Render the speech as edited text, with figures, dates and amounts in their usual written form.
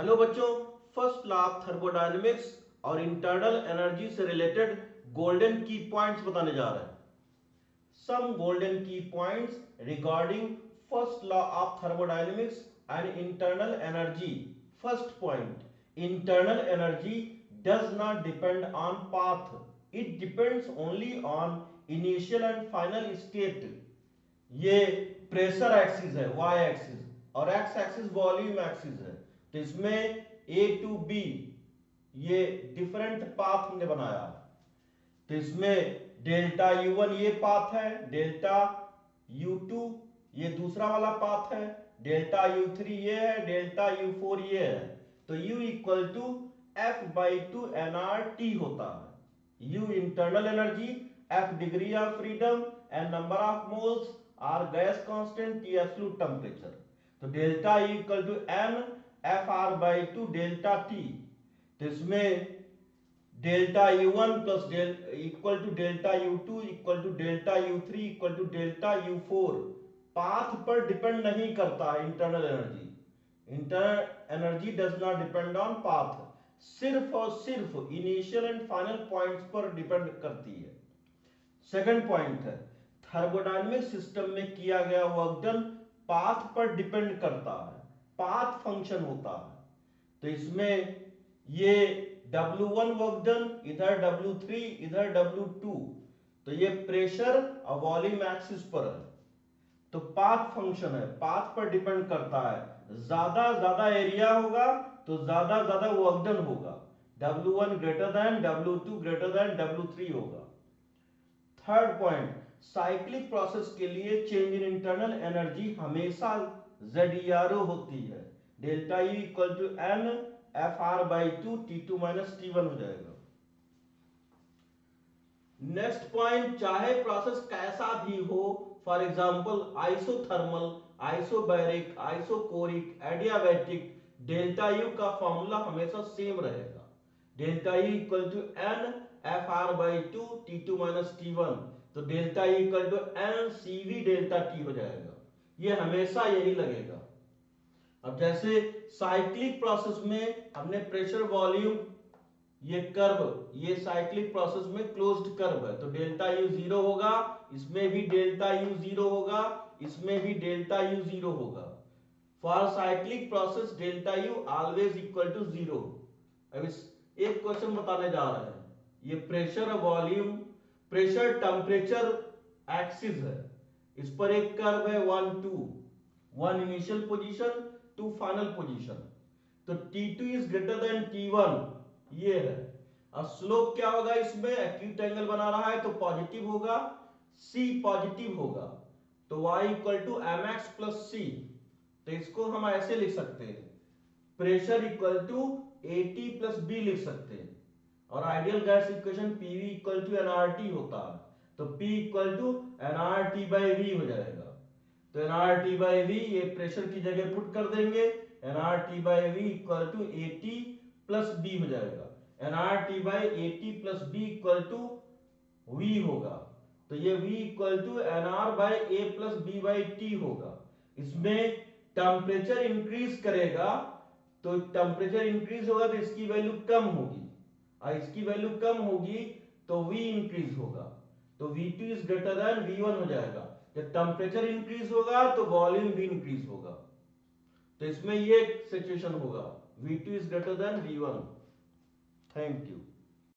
Hello बच्चों, first law of thermodynamics और internal energy से रिलेटेड गोल्डन की पॉइंट्स बताने जा रहे हैं। सम गोल्डन की points regarding first law of thermodynamics and internal energy. First point, internal energy does not depend on path, it depends only on initial and final state. ये pressure axis है, Y axis, और x axis volume axis है। तो इसमें ए to be ये different path हमने बनाया। तो इसमें डेल्टा U1 ये पाथ है, डेल्टा U2 ये दूसरा वाला पाथ है, डेल्टा U3 ये है, डेल्टा U4 ये है। तो U equal to F/2 nRT होता है। U internal energy, F degree of freedom, and number of moles, R gas constant, T absolute temperature. तो delta E equal to n FR/2 delta T। तो इसमें delta U1 plus equal to delta U2 equal to delta U3 equal to delta U4 path पर depend नहीं करता है। Internal energy does not depend on path, सिर्फ और सिर्फ initial and final points पर डिपेंड करती है। सेकंड पॉइंट है, थर्मोडायनेमिक सिस्टम में किया गया वर्क डन पाथ पर डिपेंड करता है, पाथ फंक्शन होता है। तो इसमें ये W1 वर्क डन, इधर W3, इधर W2, तो ये प्रेशर और वॉल्यूम एक्सिस पर है। तो पाथ फंक्शन है, पाथ पर डिपेंड करता है। ज्यादा एरिया होगा तो ज्यादा वर्क डन होगा। W1 greater than W2 greater than W3 होगा। थर्ड पॉइंट, साइक्लिक प्रोसेस के लिए चेंज इन इंटरनल एनर्जी हमेशा ZERO होती है। Delta E equal to n FR/2 T2 minus T1 हो जाएगा। नेक्स्ट पॉइंट, चाहे प्रोसेस कैसा भी हो, for example isothermal, isobaric, isochoric, adiabatic, delta U का फॉर्मूला हमेशा सेम रहेगा। Delta E equal to n FR/2 T2 minus T1। तो delta E equal to n CV delta T हो जाएगा। ये हमेशा यही लगेगा। अब जैसे साइक्लिक प्रोसेस में हमने प्रेशर वॉल्यूम, ये कर्व, ये साइक्लिक प्रोसेस में क्लोज्ड कर्व है, तो डेल्टा U 0 होगा, इसमें भी डेल्टा U 0 होगा, इसमें भी डेल्टा U 0 होगा। For cyclic process delta U always equal to 0। अब इस एक क्वेश्चन बताने जा रहे हैं। ये pressure volume, pressure temperature axis है, इस पर एक कर्व है 1 2, 1 इनिशियल पोजीशन, 2 फाइनल पोजीशन। तो T2 is greater than T1 ये है। और स्लोप क्या होगा, इसमें एक्यूट एंगल बना रहा है तो पॉजिटिव होगा, C पॉजिटिव होगा। तो y equal to mx plus C. तो इसको हम ऐसे लिख सकते हैं, pressure equal to AT plus B लिख सकते हैं। और ideal gas equation PV equal to nRT होता है, तो P इक्वल टू nRT/V हो जाएगा। तो nRT/V ये प्रेशर की जगह पुट कर देंगे, nRT/V equal to AT plus B हो जाएगा। nRT/AT plus B equal to V होगा। तो ये V equal to nR/A plus B/T होगा। इसमें टेम्परेचर इंक्रीज करेगा, तो टेम्परेचर इंक्रीज होगा तो इसकी वैल्यू कम होगी, और इसकी वैल्यू कम होगी तो V इंक्रीज होगा। तो V2 is greater than V1 हो जाएगा। जब टेम्परेचर इंक्रीज होगा तो वॉल्यूम भी इंक्रीज होगा। तो इसमें ये सिचुएशन होगा, V2 is greater than V1। Thank you.